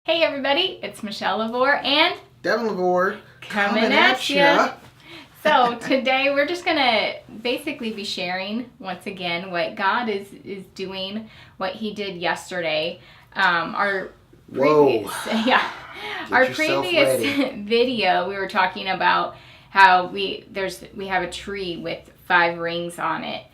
Hey everybody, it's Michelle LaVore and Devin LaVore coming at ya. So today we're just gonna basically be sharing once again what God is doing, what He did yesterday. Our previous, video we were talking about how we have a tree with 5 rings on it,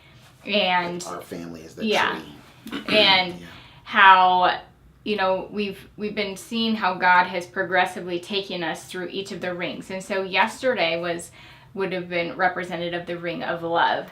and our family is the tree, and how. You know, we've been seeing how God has progressively taken us through each of the rings. And so yesterday would have been representative of the ring of love.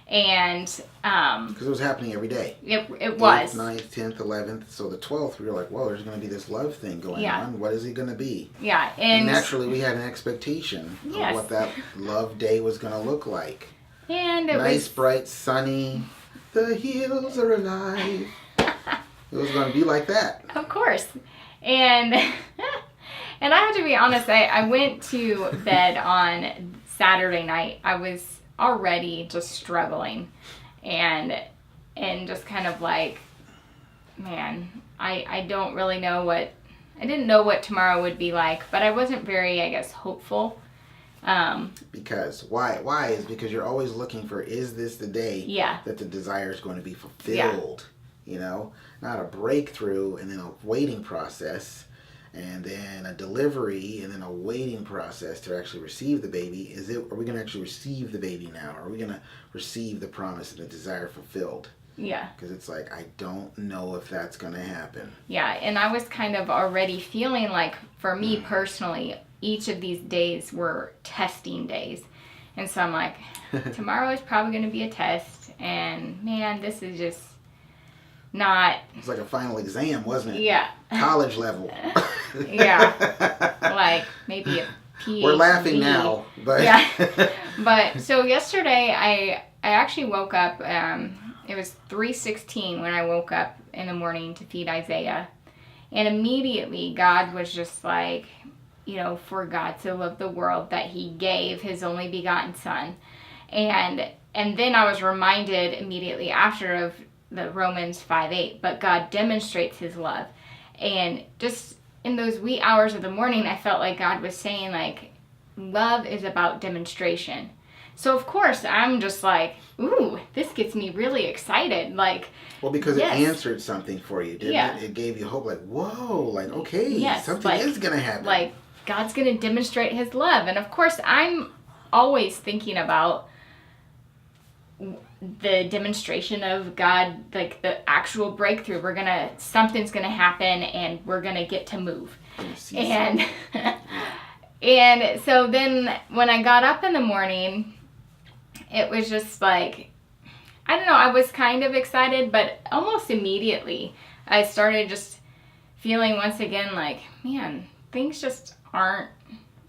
And because it was happening every day. It was 9th, 10th, 11th. So the 12th, we were like, well, there's going to be this love thing going on. What is it going to be? Yeah. And naturally, we had an expectation of what that love day was going to look like. And it nice, bright, sunny. The hills are alive. It was going to be like that. Of course. And and I have to be honest, I went to bed on Saturday night. I was already just struggling and just kind of like, man, I don't really know I didn't know what tomorrow would be like, but I wasn't very, I guess, hopeful. Because why is because you're always looking for, is this the day that the desire is going to be fulfilled? You know, not a breakthrough and then a waiting process and then a delivery and then a waiting process to actually receive the baby. Are we going to actually receive the baby now? Are we going to receive the promise and the desire fulfilled? Yeah. Because it's like, I don't know if that's going to happen. Yeah, and I was kind of already feeling like, for me personally, each of these days were testing days. And so I'm like, tomorrow is probably going to be a test. And man, this is just not... It's like a final exam, wasn't it? Yeah. College level. Yeah. Like maybe a PhD. We're laughing now, but... Yeah. But so yesterday I actually woke up, it was 3:16 when I woke up in the morning to feed Isaiah. And immediately God was just like, you know, for God so loved the world that He gave His only begotten Son. And then I was reminded immediately after of the Romans 5:8, but God demonstrates His love. And just in those wee hours of the morning, I felt like God was saying, like, love is about demonstration. So of course I'm just like, ooh, this gets me really excited. Like, well, because it answered something for you, didn't it? It gave you hope, like, whoa, like, okay, something is gonna happen. Like, God's gonna demonstrate His love. And of course I'm always thinking about the demonstration of God, like the actual breakthrough. Something's gonna happen and we're gonna get to move. And and so then when I got up in the morning, it was just like, I don't know, I was kind of excited, but almost immediately I started just feeling once again like, man, things just aren't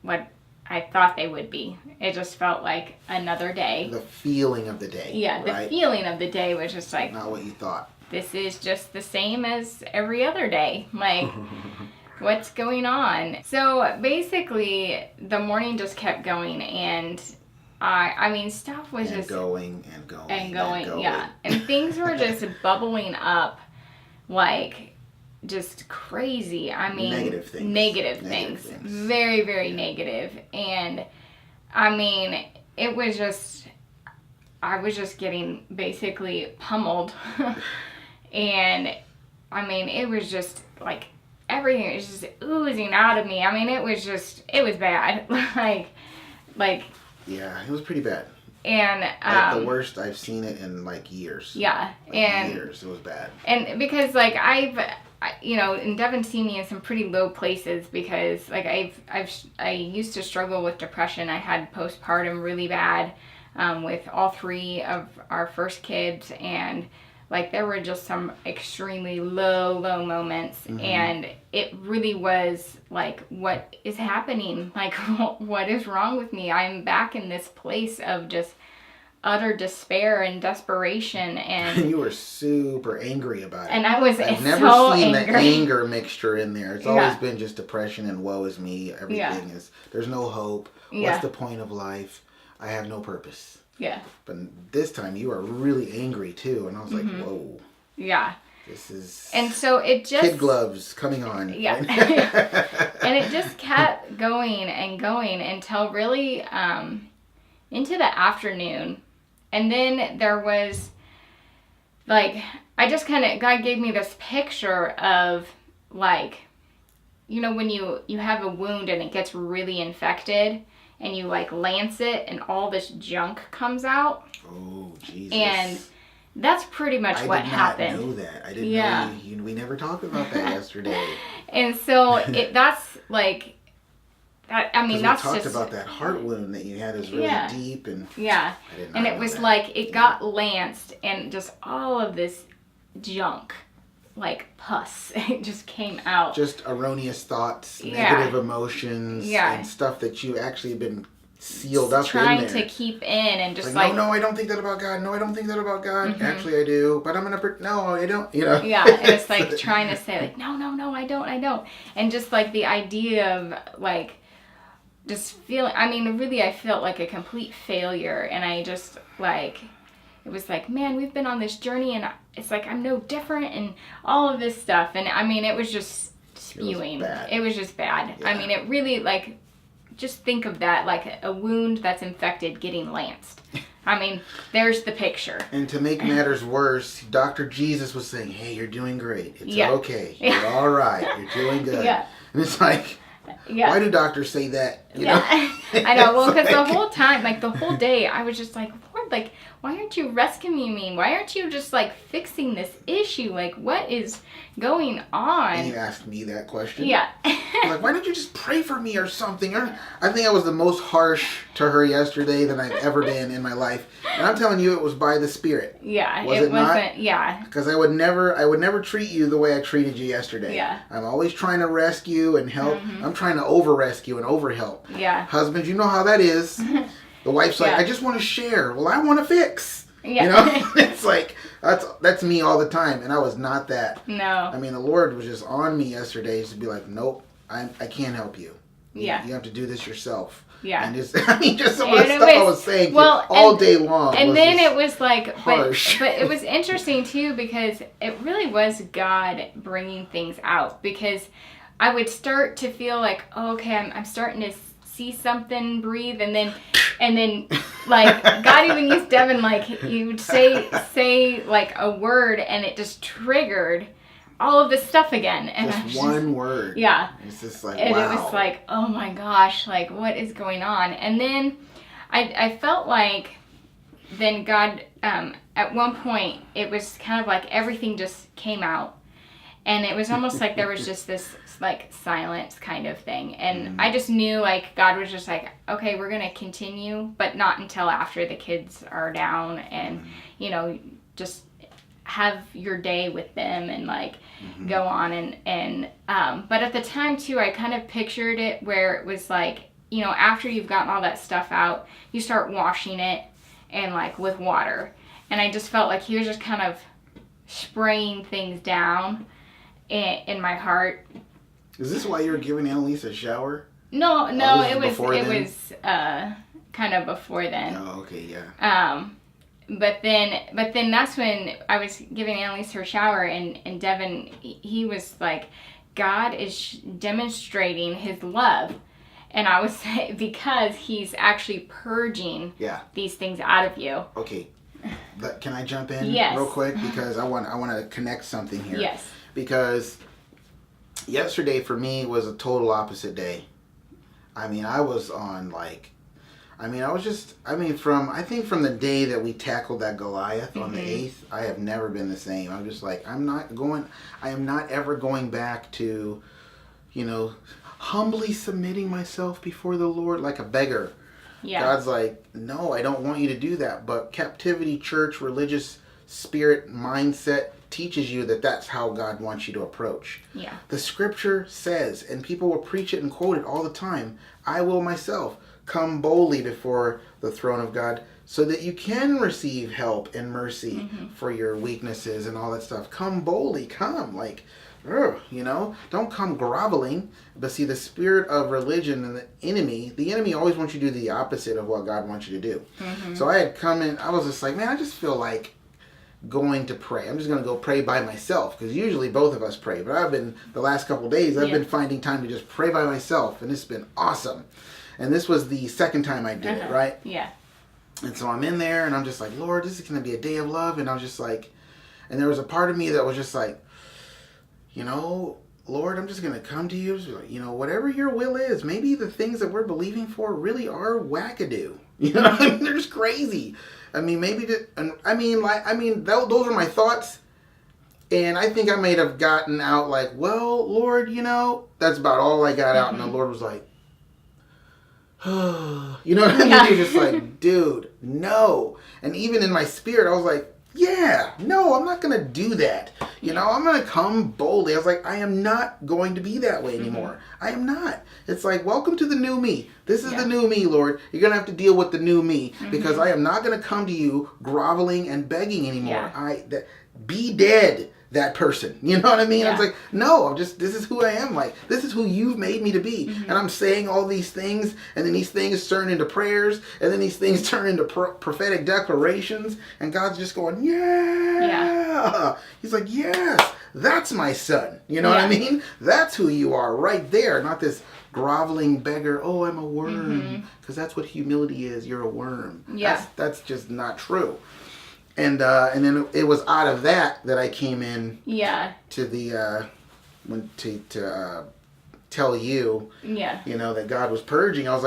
what I thought they would be. It just felt like another day. The feeling of the day. Yeah, the feeling of the day was just like... Not what you thought. This is just the same as every other day. Like, what's going on? So basically, the morning just kept going, and I mean, stuff was just... going. Yeah. And things were just bubbling up like... just crazy. I mean, negative things. Very, very negative. And I mean, it was just, I was just getting basically pummeled. And I mean, it was just like everything was just oozing out of me. I mean, it was bad. like yeah, it was pretty bad. And like the worst I've seen it in like years. Yeah. Years. It was bad. And because like and Devin's seen me in some pretty low places because like I used to struggle with depression. I had postpartum really bad with all 3 of our first kids, and like there were just some extremely low moments, and it really was like, what is happening? Like, what is wrong with me? I'm back in this place of just utter despair and desperation, and you were super angry about it. And I was I've never seen the anger mixture in there. It's always been just depression and woe is me. Everything is, there's no hope. What's the point of life? I have no purpose. Yeah. But this time you were really angry too, and I was like, whoa. Yeah. This is... And so it just... Kid gloves coming on. Yeah. And it just kept going and going until really into the afternoon. And then there was, like, I just kind of... God gave me this picture of, like, you know, when you have a wound and it gets really infected and you, like, lance it and all this junk comes out. Oh, Jesus. And that's pretty much what happened. I did not know that. I didn't know we never talked about that yesterday. And so that's like, I mean, that's we just... talked about that heart wound that you had is really deep. And yeah. And it was like, it got lanced and just all of this junk, like pus, it just came out. Just erroneous thoughts, negative emotions, and stuff that you actually have been sealed up trying in there. to keep in and just no, I don't think that about God. No, I don't think that about God. Mm-hmm. Actually, I do. But I'm going to... No, I don't. You know? Yeah, and it's like trying to say, like, no, I don't. And just like the idea of, like, just feeling... I mean, really, I felt like a complete failure. And I just, like... It was like, man, we've been on this journey and it's like, I'm no different and all of this stuff. And I mean, it was just spewing. It was just bad. Yeah. I mean, it really, like... Just think of that, like a wound that's infected getting lanced. I mean, there's the picture. And to make matters worse, Dr. Jesus was saying, hey, you're doing great. It's okay. You're all right. You're doing good. Yeah. And it's like, why do doctors say that? You know? I know. Well, because the whole time, like the whole day, I was just like, Lord, like, why aren't you rescuing me? Why aren't you just like fixing this issue? Like, what is going on? And you asked me that question. Yeah. Like, why don't you just pray for me or something? I think I was the most harsh to her yesterday than I've ever been in my life. And I'm telling you, it was by the Spirit. Yeah, it wasn't. Not? Yeah. Because I would never treat you the way I treated you yesterday. Yeah. I'm always trying to rescue and help. Mm-hmm. I'm trying to over-rescue and over-help. Yeah. Husbands, you know how that is. The wife's like, I just want to share. Well, I want to fix. Yeah. You know? It's like, that's me all the time. And I was not that. No. I mean, the Lord was just on me yesterday to be like, nope, I can't help you. Yeah. You have to do this yourself. Yeah. And just, I mean, just some of the stuff I was saying all day long. And then it was like, harsh. But it was interesting too, because it really was God bringing things out. Because I would start to feel like, oh, okay, I'm starting to see something, breathe, and then like God even used Devin, like he would say like a word and it just triggered all of this stuff again. And just one word. Yeah. It's just like, and wow. It was like, oh my gosh, like what is going on? And then I felt like then God, at one point it was kind of like everything just came out. And it was almost like there was just this like silence kind of thing. And I just knew like God was just like, okay, we're going to continue, but not until after the kids are down and, you know, just have your day with them and like go on. And but at the time too, I kind of pictured it where it was like, you know, after you've gotten all that stuff out, you start washing it and like with water. And I just felt like he was just kind of spraying things down in my heart. Is this why you were giving Annalise a shower? No, it was kind of before then. Oh, okay, yeah. But then that's when I was giving Annalise her shower, and Devin, he was like, God is demonstrating his love. And I was saying, because he's actually purging these things out of you. Okay. Can I jump in real quick? Because I want to connect something here. Yes. Because yesterday for me was a total opposite day. I mean, I was on like, from the day that we tackled that Goliath on the 8th, I have never been the same. I'm just like, I am not ever going back to, you know, humbly submitting myself before the Lord like a beggar. Yeah. God's like, no, I don't want you to do that. But captivity, church, religious spirit, mindset teaches you that that's how God wants you to approach. Yeah. The scripture says, and people will preach it and quote it all the time, I will myself come boldly before the throne of God so that you can receive help and mercy for your weaknesses and all that stuff. Come boldly, come. Like, you know, don't come groveling. But see, the spirit of religion and the enemy always wants you to do the opposite of what God wants you to do. So I had come in, I was just like, man, I just feel like going to pray. I'm just going to go pray by myself, because usually both of us pray. But the last couple of days, I've been finding time to just pray by myself, and it's been awesome. And this was the second time I did it, right? Yeah. And so I'm in there, and I'm just like, Lord, this is going to be a day of love. And I was just like, and there was a part of me that was just like, Lord, I'm just going to come to you. Whatever your will is, maybe the things that we're believing for really are wackadoo. They're just crazy. I mean, those are my thoughts. And I think I might have gotten out like, well, Lord, that's about all I got out. And the Lord was like, you know what I mean? Yeah. He was just like, dude, no. And even in my spirit, I was like, yeah, no, I'm not going to do that. I'm going to come boldly. I was like, I am not going to be that way anymore. I am not. It's like, welcome to the new me. This is the new me, Lord. You're going to have to deal with the new me, because I am not going to come to you groveling and begging anymore. Yeah. Be dead, that person. You know what I mean? Yeah. I was like, no, this is who I am. Like, this is who you've made me to be. And I'm saying all these things, and then these things turn into prayers, and then these things turn into prophetic declarations, and God's just going, yeah. He's like, yes, that's my son. You know what I mean? That's who you are right there, not this groveling beggar. Oh, I'm a worm, because that's what humility is. You're a worm. Yeah. That's just not true. And then it was out of that I came in to the to tell you that God was purging. I was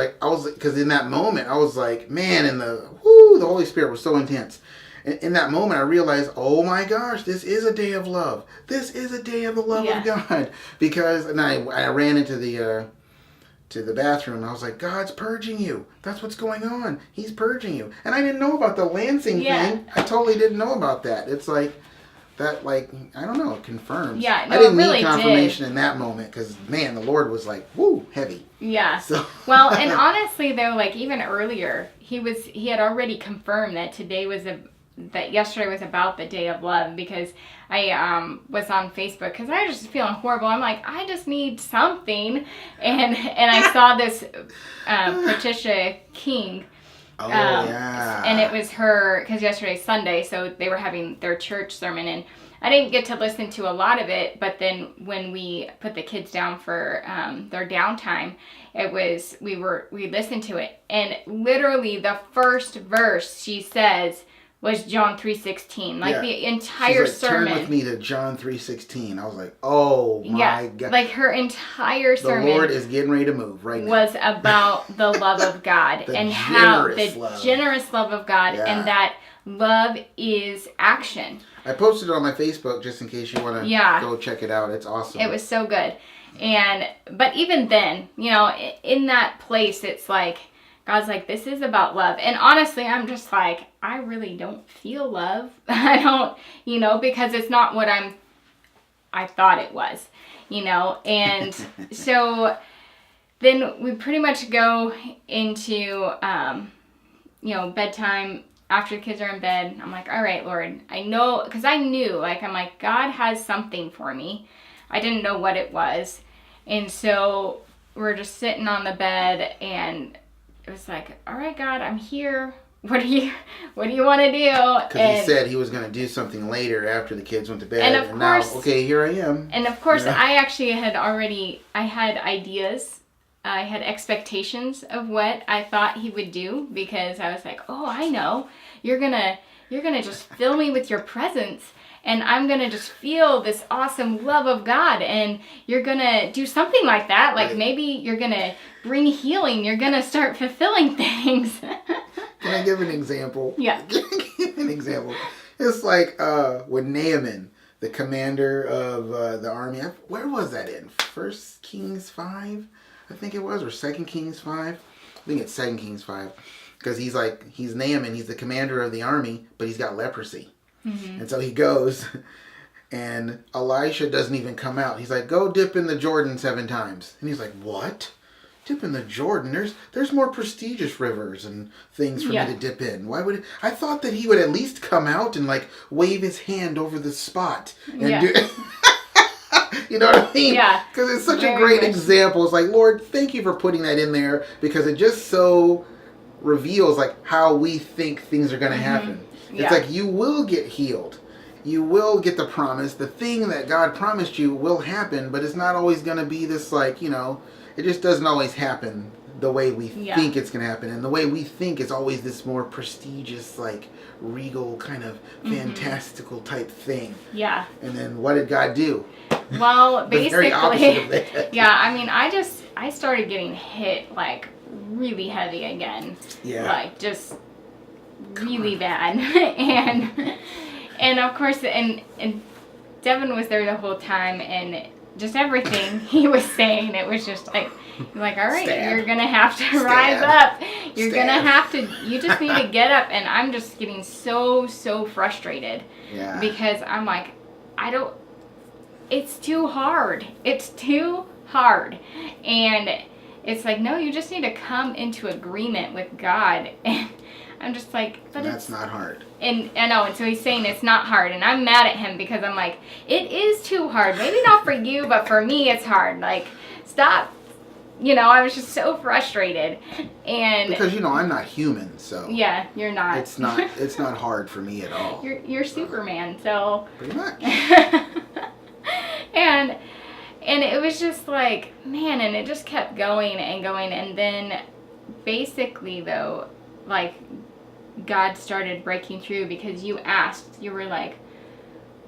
because in that moment I was like, man, the Holy Spirit was so intense. In that moment I realized, oh my gosh, this is a day of love. This is a day of the love of God. Because I ran into the bathroom. I was like, God's purging you. That's what's going on. He's purging you. And I didn't know about the Lansing thing. I totally didn't know about that. It's like, that, like, I don't know, it confirms. Yeah, no, I didn't need confirmation in that moment, because, man, the Lord was like, woo, heavy. Yeah. So. Well, and honestly, though, like, even earlier, he had already confirmed that that yesterday was about the day of love, because I was on Facebook because I was just feeling horrible. I'm like, I just need something, and I saw this Patricia King. And it was her, because yesterday's Sunday, so they were having their church sermon, and I didn't get to listen to a lot of it, but then when we put the kids down for their downtime, we listened to it, and literally the first verse she says was John 3:16. Like the entire sermon. Turn with me to John 3:16. I was like, oh my God. Like her entire sermon. The Lord is getting ready to move right now. Was about the love of God and how generous love of God, and that love is action. I posted it on my Facebook just in case you want to go check it out. It's awesome. It was so good. But even then, in that place, it's like, God's like, this is about love. And honestly, I'm just like, I really don't feel love. I don't, because it's not what I thought it was, And so then we pretty much go into, bedtime after the kids are in bed. I'm like, all right, Lord, I know, because I knew, I'm like, God has something for me. I didn't know what it was. And so we're just sitting on the bed, and it was like, all right, God, I'm here. What do you want to do? Because he said he was going to do something later after the kids went to bed. And now, okay, here I am. And of course, I actually had ideas. I had expectations of what I thought he would do, because I was like, oh, I know. You're gonna just fill me with your presence, and I'm going to just feel this awesome love of God, and you're going to do something like that. Like maybe you're going to bring healing. You're going to start fulfilling things. Can I give an example? Yeah. Give an example. It's like when Naaman, the commander of the army, where was that in? 1 Kings 5, I think it was, or 2 Kings 5? I think it's 2 Kings 5. Because he's Naaman, he's the commander of the army, but he's got leprosy. Mm-hmm. And so he goes, and Elisha doesn't even come out. He's like, go dip in the Jordan 7 times. And he's like, what? Dip in the Jordan? There's more prestigious rivers and things for me to dip in. Why would I thought that he would at least come out and wave his hand over the spot and do you know what I mean? Yeah. Because it's such a great example. It's like, Lord, thank you for putting that in there, because it just so reveals how we think things are going to happen. It's like you will get healed. You will get the promise. The thing that God promised you will happen, but it's not always going to be this like, it just doesn't always happen the way we think it's going to happen. And the way we think is always this more prestigious, like regal kind of fantastical type thing. Yeah. And then what did God do? Well, basically, very opposite of that. Yeah, I mean, I started getting hit like really heavy again. Yeah. Like just really bad. And of course, and Devin was there the whole time, and just everything he was saying, it was just like, all right, you're going to have to rise up. You're going to have to, you just need to get up. And I'm just getting so frustrated. Yeah. Because I'm like, it's too hard. It's too hard. And it's like, no, you just need to come into agreement with God. And I'm just like, but that's not hard. And I know, and so he's saying it's not hard, and I'm mad at him because I'm like, it is too hard. Maybe not for you, but for me it's hard. Like, stop. I was just so frustrated. And because I'm not human, so yeah, you're not. It's not hard for me at all. You're Superman, so pretty much. and it was just like, man, and it just kept going, and then basically though, like, God started breaking through because you were like,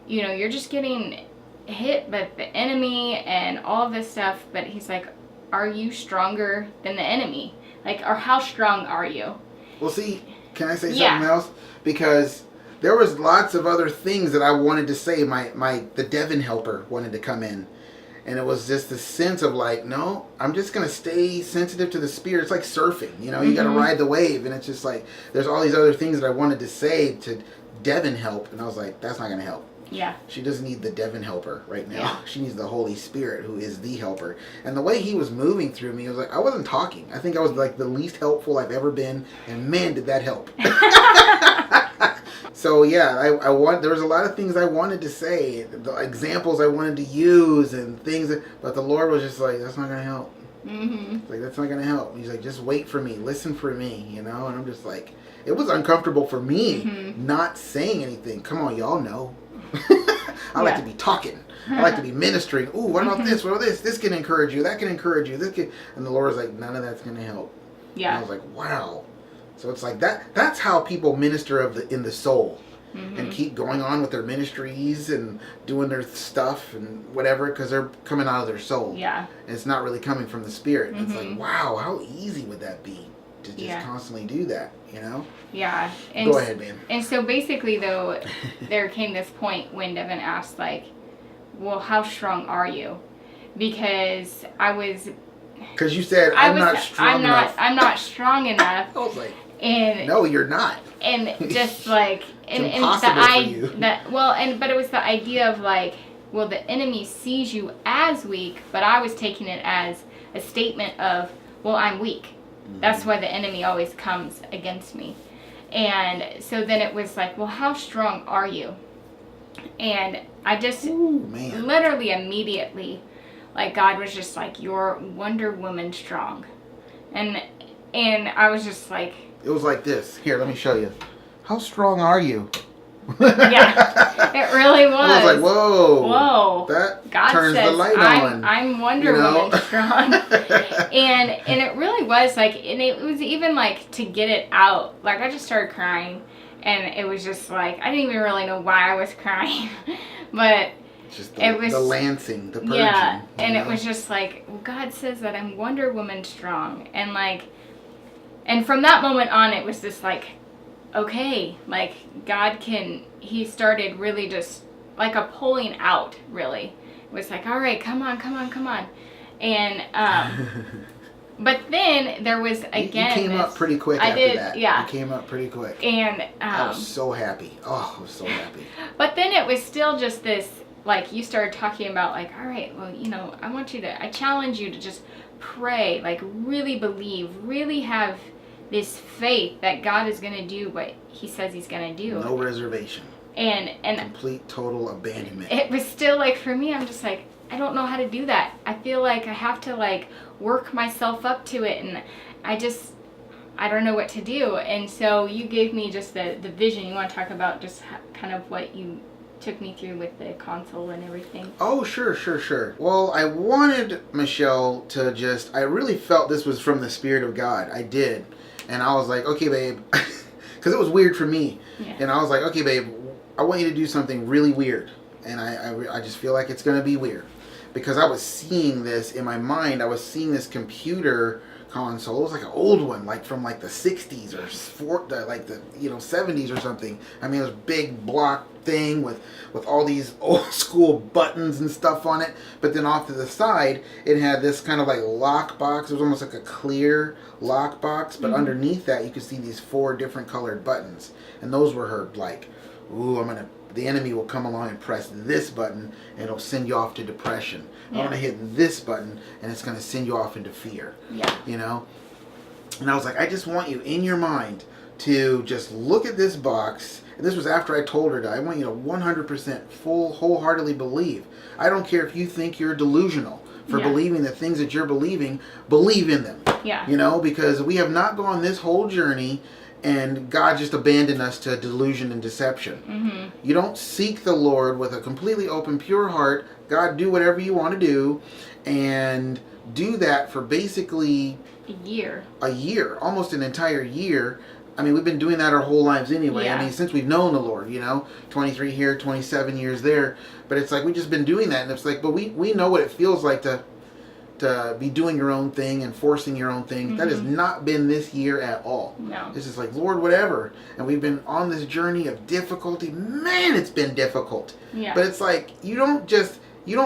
you're just getting hit by the enemy and all this stuff, but he's like, are you stronger than the enemy? Like, or how strong are you? Well, see, can I say something else? Because there was lots of other things that I wanted to say. The Devin helper wanted to come in. And it was just the sense of like, no, I'm just going to stay sensitive to the Spirit. It's like surfing, you got to ride the wave. And it's just like, there's all these other things that I wanted to say to Devin help. And I was like, that's not going to help. Yeah. She doesn't need the Devin helper right now. Yeah. She needs the Holy Spirit, who is the helper. And the way he was moving through me, I was like, I wasn't talking. I think I was like the least helpful I've ever been. And man, did that help. So yeah, there was a lot of things I wanted to say, the examples I wanted to use, and things, but the Lord was just like, that's not gonna help. Like, that's not gonna help. He's like, just wait for me, listen for me, And I'm just like, it was uncomfortable for me not saying anything. Come on, y'all know. I like to be talking. I like to be ministering. Ooh, what about this? What about this? This can encourage you. That can encourage you. And the Lord was like, none of that's gonna help. Yeah. And I was like, wow. So it's like that. That's how people minister in the soul, and keep going on with their ministries and doing their stuff and whatever, because they're coming out of their soul. Yeah. And it's not really coming from the Spirit. It's like, wow, how easy would that be to just constantly do that? Yeah. And go ahead, man. And so basically, though, there came this point when Devin asked, like, well, how strong are you? Because because you said, I'm not strong enough. I'm not strong enough. I was like, and no, you're not. And just like, it's impossible for you. But it was the idea of like, well, the enemy sees you as weak, but I was taking it as a statement of, well, I'm weak. That's why the enemy always comes against me. And so then it was like, well, how strong are you? And I just literally immediately, like, God was just like, you're Wonder Woman strong. And I was just like... It was like this. Here, let me show you. How strong are you? Yeah, it really was. I was like, whoa. Whoa. That God turns says, the light on. I'm Wonder Woman strong. and it really was like, and it was even like to get it out. Like, I just started crying. And it was just like, I didn't even really know why I was crying. But... Just the lancing, the purging. Yeah, and it was just like, well, God says that I'm Wonder Woman strong. And like, and from that moment on, it was just like, okay, like, he started really just like a pulling out, really. It was like, all right, come on. And, but then there was again. You came up pretty quick after that. Yeah. You came up pretty quick. And, I was so happy. Oh, I was so happy. But then it was still just this, like, you started talking about, like, all right, well, I challenge you to just pray, like, really believe, really have this faith that God is going to do what he says he's going to do. No reservation. And complete, total abandonment. It was still, like, for me, I'm just like, I don't know how to do that. I feel like I have to, like, work myself up to it, and I don't know what to do. And so you gave me just the vision. You want to talk about just kind of what you took me through with the console and everything? Oh, sure. Well, I wanted Michelle to I really felt this was from the Spirit of God. I did. And I was like, okay, babe, because it was weird for me. Yeah. And I was like, okay, babe, I want you to do something really weird. And I just feel like it's going to be weird. Because I was seeing this in my mind. I was seeing this computer console. It was like an old one, like from like the 60s or like the 70s or something. I mean, it was a big block thing with all these old school buttons and stuff on it. But then off to the side, it had this kind of like lock box. It was almost like a clear lock box. But underneath that, you could see these 4 different colored buttons. And those were her like, ooh, the enemy will come along and press this button and it'll send you off to depression. Yeah. I'm going to hit this button and it's going to send you off into fear. Yeah. You know? And I was like, I just want you in your mind to just look at this box. And this was after I told her that I want you to 100% wholeheartedly believe. I don't care if you think you're delusional for believing the things that you're believing, believe in them. Yeah. You know, because we have not gone this whole journey and God just abandoned us to delusion and deception. Mm-hmm. You don't seek the Lord with a completely open, pure heart. God, do whatever you want to do. And do that for basically a year, almost an entire year. I mean, we've been doing that our whole lives anyway. Yeah. I mean, since we've known the Lord, 23 here, 27 years there. But it's like we've just been doing that. And it's like, but we know what it feels like to be doing your own thing and forcing your own thing. Mm-hmm. That has not been this year at all. No. This is like, Lord, whatever. And we've been on this journey of difficulty. Man, it's been difficult. Yeah. But it's like, you don't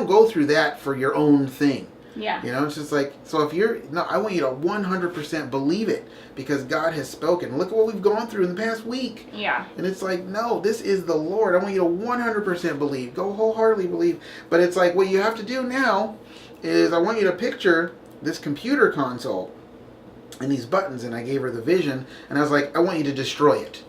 go through that for your own thing. Yeah. It's just like, so I want you to 100% believe it because God has spoken. Look at what we've gone through in the past week. Yeah. And it's like, no, this is the Lord. I want you to 100% believe. Go wholeheartedly believe. But it's like, what you have to do now is I want you to picture this computer console and these buttons, and I gave her the vision, and I was like, I want you to destroy it.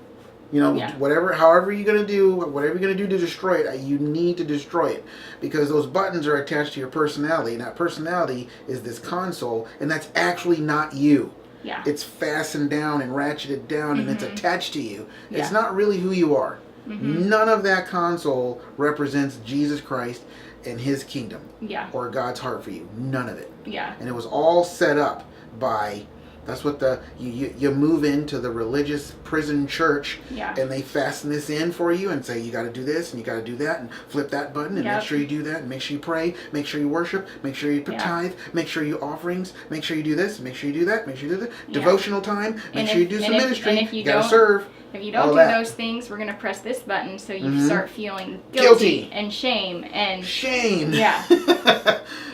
However you're going to do, whatever you're going to do to destroy it, you need to destroy it. Because those buttons are attached to your personality, and that personality is this console, and that's actually not you. Yeah. It's fastened down and ratcheted down, and it's attached to you. Yeah. It's not really who you are. Mm-hmm. None of that console represents Jesus Christ and his kingdom. Yeah. Or God's heart for you. None of it. Yeah. And it was all set up by... That's what you move into the religious prison church, and they fasten this in for you and say you got to do this and you got to do that and flip that button and make sure you do that and make sure you pray, make sure you worship, make sure you tithe, make sure you offerings, make sure you do this, make sure you do that, make sure you do that, devotional time, make sure you do some ministry. And if you got to serve. If you don't do those things, we're going to press this button so you start feeling guilty and shame. Yeah.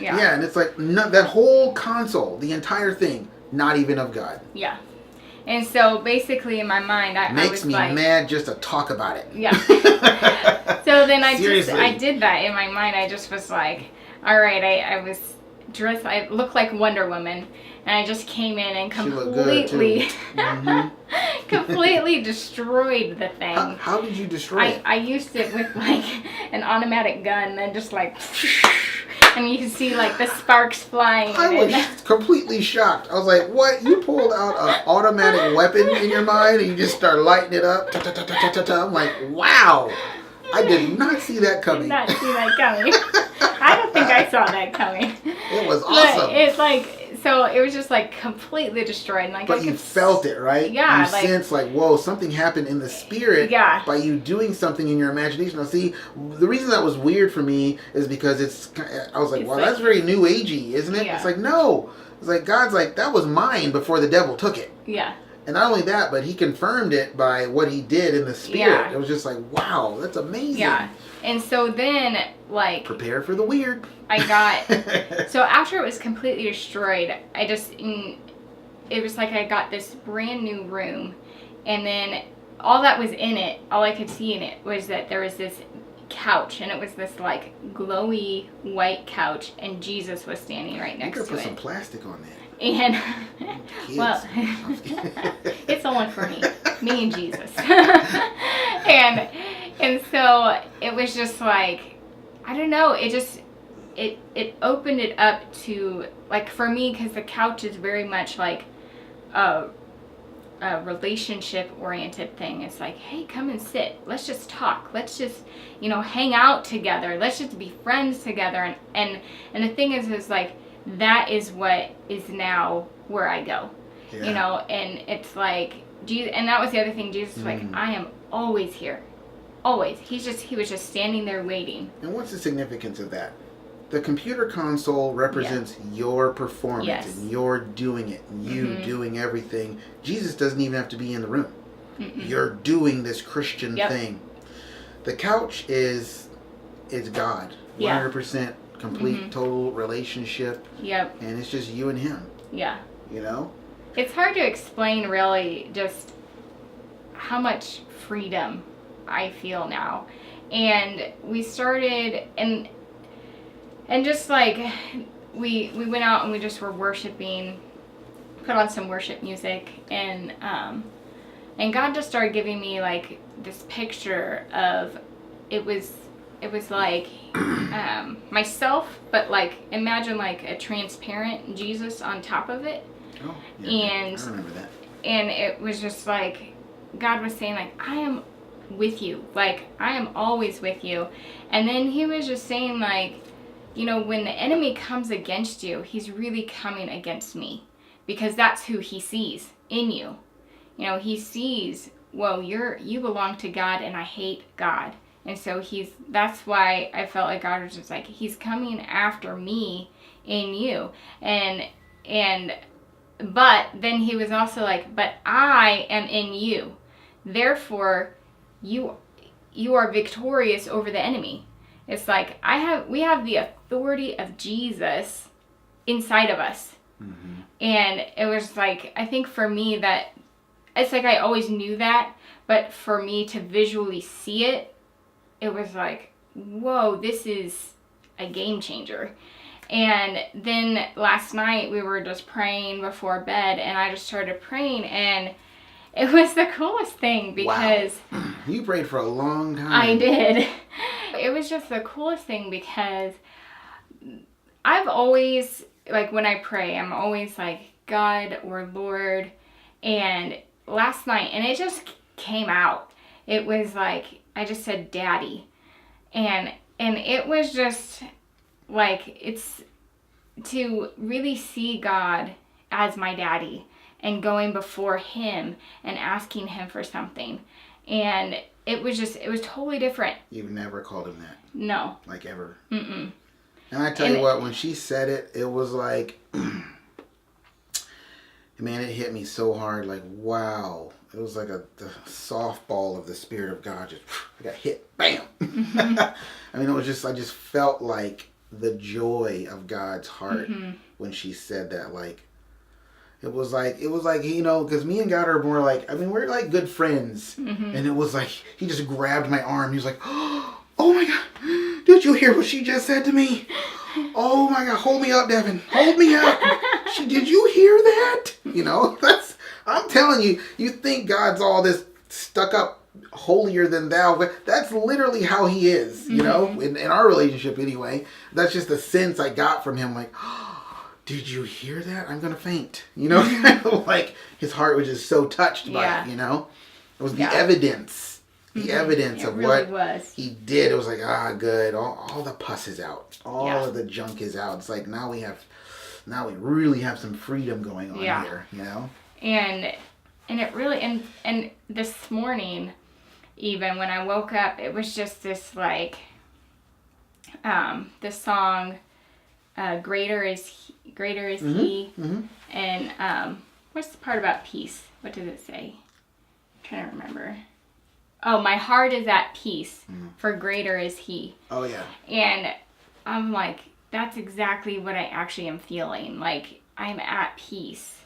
Yeah, and it's like that whole console, the entire thing. Not even of God. Yeah. And so basically in my mind, I was me mad just to talk about it. Yeah. So then I did that in my mind. I just was like, all right, I was dressed, I looked like Wonder Woman, and I just came in and completely, completely destroyed the thing. How did you destroy it? I used it with like an automatic gun and just like... And you can see like the sparks flying. I was completely shocked. I was like, what? You pulled out an automatic weapon in your mind and you just start lighting it up? I'm like, wow. I did not see that coming. I don't think I saw that coming. It was awesome. But it's like... So it was just like completely destroyed. Like, but you felt it, right? Yeah. You sensed like, whoa, something happened in the spirit by you doing something in your imagination. Now, see, the reason that was weird for me is because I was like, wow, that's very new agey, isn't it? Yeah. It's like, no. It's like, God's like, that was mine before the devil took it. Yeah. And not only that, but he confirmed it by what he did in the spirit. Yeah. It was just like, wow, that's amazing. Yeah. And so then, like... Prepare for the weird. I got... So after it was completely destroyed, it was like I got this brand new room. And then all that was in it, all I could see in it was that there was this couch. And it was this, like, glowy white couch. And Jesus was standing right next to it. You could put some plastic on that. And, well, it's only for me and Jesus. And so it was just like, I don't know, it opened it up to, like, for me, because the couch is very much like a relationship oriented thing. It's like, hey, come and sit. Let's just talk. Let's just, hang out together. Let's just be friends together. And the thing is like, that is what is now where I go. Yeah. And it's like, and that was the other thing. Jesus was like, I am always here. Always. He was just standing there waiting. And what's the significance of that? The computer console represents your performance, and you're doing it, and you doing everything. Jesus doesn't even have to be in the room. You're doing this Christian thing. The couch is God. 100% complete, total relationship. Yep. And it's just you and him. Yeah. It's hard to explain really just how much freedom I feel now. And we started, and just like, we went out and we just were worshiping, put on some worship music, and God just started giving me like this picture of, it was like myself, but like, imagine like a transparent Jesus on top of it. Oh, yeah, and I remember that. And it was just like, God was saying like, I am with you, like I am always with you. And then he was just saying like, when the enemy comes against you, he's really coming against me, because that's who he sees in you. He sees, well, you belong to God and I hate God. And so that's why I felt like God was just like, he's coming after me in you. But then he was also like, but I am in you. Therefore, you are victorious over the enemy. It's like, we have the authority of Jesus inside of us. And it was like, I think for me that, it's like I always knew that, but for me to visually see it, it was like, whoa, this is a game changer. And then last night we were just praying before bed, and I just started praying, and it was the coolest thing because... Wow. You prayed for a long time. I did. It was just the coolest thing because I've always, like when I pray, I'm always like, God or Lord. And last night, and it just came out. It was like, I just said Daddy. And it was just like, it's to really see God as my daddy and going before him and asking him for something. And it was totally different. You've never called him that? No. Like ever? Mm-mm. And I tell you what, when she said it, it was like, man, it hit me so hard. Like, wow. It was like the softball of the Spirit of God. Just, I got hit. Bam. Mm-hmm. I mean, it was just, I just felt like the joy of God's heart when she said that. Like, it was like, because me and God are more like, I mean, we're like good friends. Mm-hmm. And it was like, he just grabbed my arm. He was like, oh my God, did you hear what she just said to me? Oh my God, hold me up, Devin. Hold me up. Did you hear that? I'm telling you, you think God's all this stuck up, holier than thou, but that's literally how he is, in our relationship anyway. That's just the sense I got from him, like, oh, did you hear that? I'm going to faint. Like his heart was just so touched by it, It was the evidence. The evidence of really what he did. It was like, good. All the pus is out. All of the junk is out. It's like now we really have some freedom going on here, And it really, and this morning, even when I woke up, it was just this like, this song, Greater is He, and what's the part about peace? What does it say? I'm trying to remember. Oh, my heart is at peace, for greater is He. Oh, yeah. And I'm like, that's exactly what I actually am feeling. Like, I'm at peace.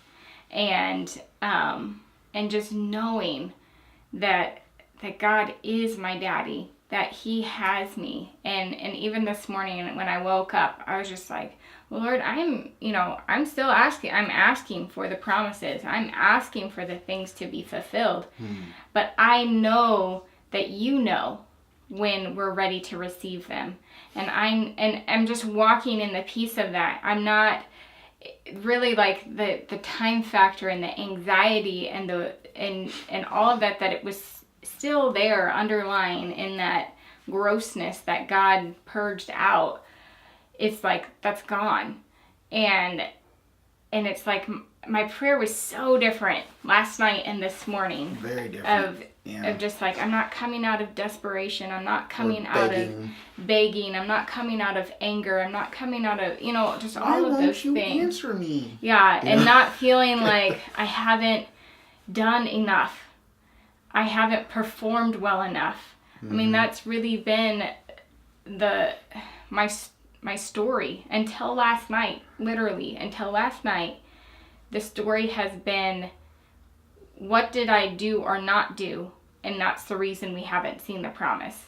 And just knowing that God is my daddy, that he has me. And even this morning when I woke up, I was just like, Lord, I'm still asking. I'm asking for the promises. I'm asking for the things to be fulfilled. But I know that you know when we're ready to receive them. And I'm just walking in the peace of that. I'm not, really like the time factor and the anxiety and and all of that it was still there underlying in that grossness that God purged out. It's like that's gone. And it's like my prayer was so different last night and this morning. Very different. Of just like, I'm not coming out of desperation. I'm not coming out of begging. I'm not coming out of anger. I'm not coming out of, just all of those things. Why won't you answer me? Yeah, and not feeling like I haven't done enough. I haven't performed well enough. Mm-hmm. I mean, that's really been my story until last night. Literally, until last night, the story has been, what did I do or not do? And that's the reason we haven't seen the promise.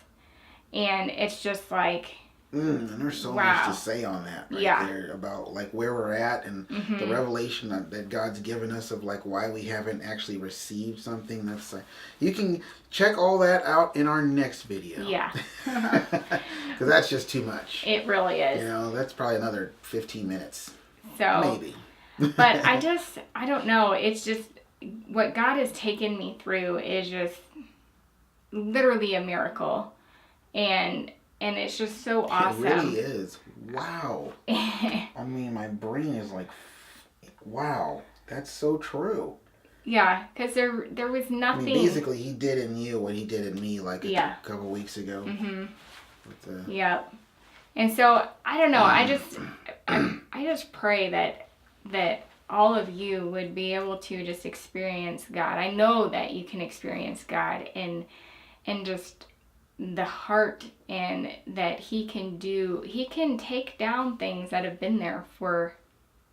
And it's just like... and there's so much to say on that there about like where we're at and the revelation that God's given us of like why we haven't actually received something. That's like, you can check all that out in our next video. Yeah. Because that's just too much. It really is. That's probably another 15 minutes. So maybe. But I don't know. It's just what God has taken me through is just literally a miracle. And it's just so awesome. It really is. Wow. I mean, my brain is like, wow, that's so true. Yeah, because there was nothing. I mean, basically, he did in you what he did in me like a couple weeks ago. Mm-hmm. Yep. And so, I don't know. I just pray that all of you would be able to just experience God. I know that you can experience God and just the heart, and that he can take down things that have been there for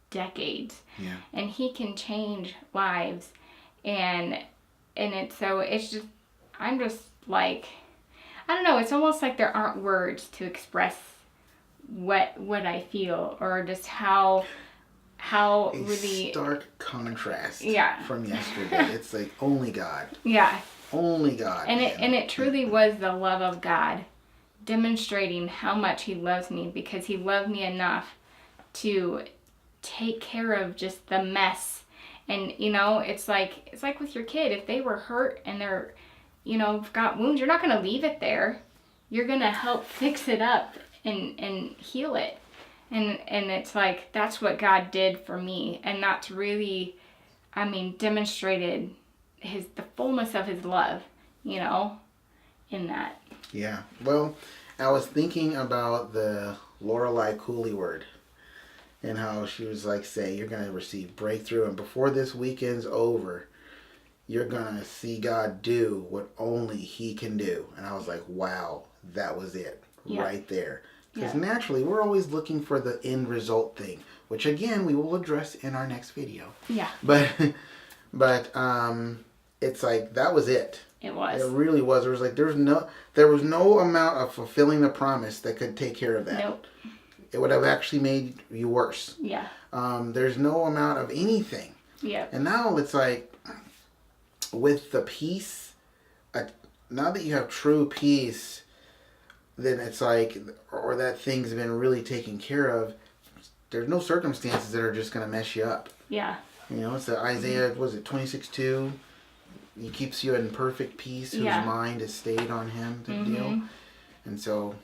decades. Yeah. And he can change lives. And it's just, I'm just like, I don't know, it's almost like there aren't words to express what I feel, or just how really stark contrast from yesterday. It's like only God. Yeah. Only God. And it truly was the love of God demonstrating how much he loves me, because he loved me enough to take care of just the mess. And it's like with your kid, if they were hurt and they're got wounds, you're not going to leave it there. You're going to help fix it up and heal it. And it's like, that's what God did for me. And that's really, demonstrated the fullness of his love, in that. Yeah. Well, I was thinking about the Lorelei Cooley word and how she was like, say, you're going to receive breakthrough, and before this weekend's over, you're going to see God do what only he can do. And I was like, wow, that was it right there. Because naturally, we're always looking for the end result thing, which again, we will address in our next video. Yeah. But it's like, that was it. It was. It really was. There was like, there was no amount of fulfilling the promise that could take care of that. Nope. It would have actually made you worse. Yeah. There's no amount of anything. Yeah. And now it's like, with the peace, now that you have true peace, then it's like, or that thing's been really taken care of, there's no circumstances that are just going to mess you up. Yeah. It's the Isaiah, was it 26:2? He keeps you in perfect peace, whose mind is stayed on him, the deal. And so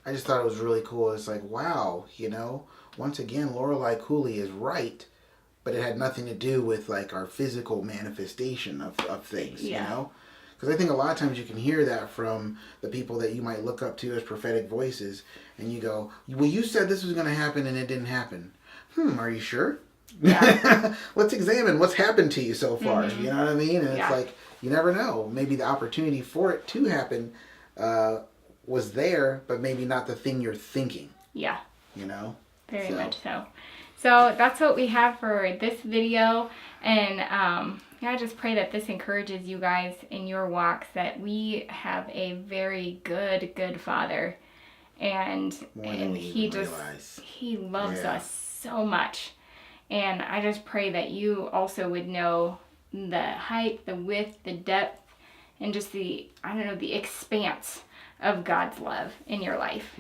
I just thought it was really cool. It's like, wow, once again, Lorelei Cooley is right, but it had nothing to do with like our physical manifestation of things, Because I think a lot of times you can hear that from the people that you might look up to as prophetic voices, and you go, well, you said this was going to happen and it didn't happen. Are you sure? Yeah. Let's examine what's happened to you so far. You know what I mean? And it's like, you never know. Maybe the opportunity for it to happen was there, but maybe not the thing you're thinking. Yeah. Very much so. So that's what we have for this video. And I just pray that this encourages you guys in your walks, that we have a very good Father. And he loves us so much. And I just pray that you also would know the height, the width, the depth, and just the expanse of God's love in your life.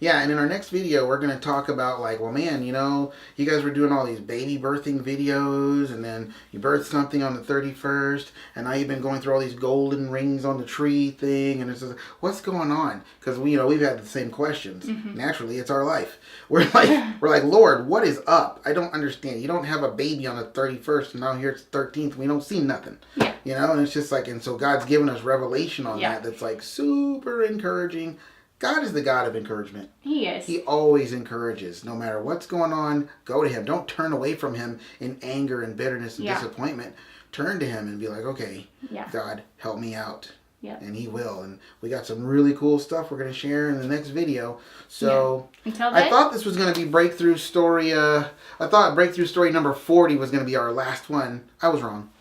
Yeah, and in our next video, we're going to talk about like, well, man, you know, you guys were doing all these baby birthing videos, and then you birthed something on the 31st, and now you've been going through all these golden rings on the tree thing, and it's just, what's going on? Because we, you know, we've had the same questions. Naturally, it's our life. We're like, Lord, what is up? I don't understand. You don't have a baby on the 31st, and now here it's 13th. We don't see nothing. Yeah. You know, and it's just like, and so God's given us revelation on that. That's like super encouraging. God is the God of encouragement. He is. He always encourages. No matter what's going on, go to Him. Don't turn away from Him in anger and bitterness and disappointment. Turn to Him and be like, okay, God, help me out. Yeah. And He will. And we got some really cool stuff we're going to share in the next video. So Until then, I thought this was going to be breakthrough story. I thought breakthrough story number 40 was going to be our last one. I was wrong.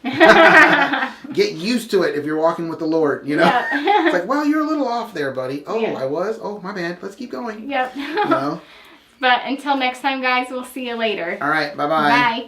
Get used to it if you're walking with the Lord, you know. Yeah. It's like, well, you're a little off there, buddy. Oh, I was? Oh, my bad. Let's keep going. Yep. You know? But until next time, guys, we'll see you later. All right. Bye-bye. Bye.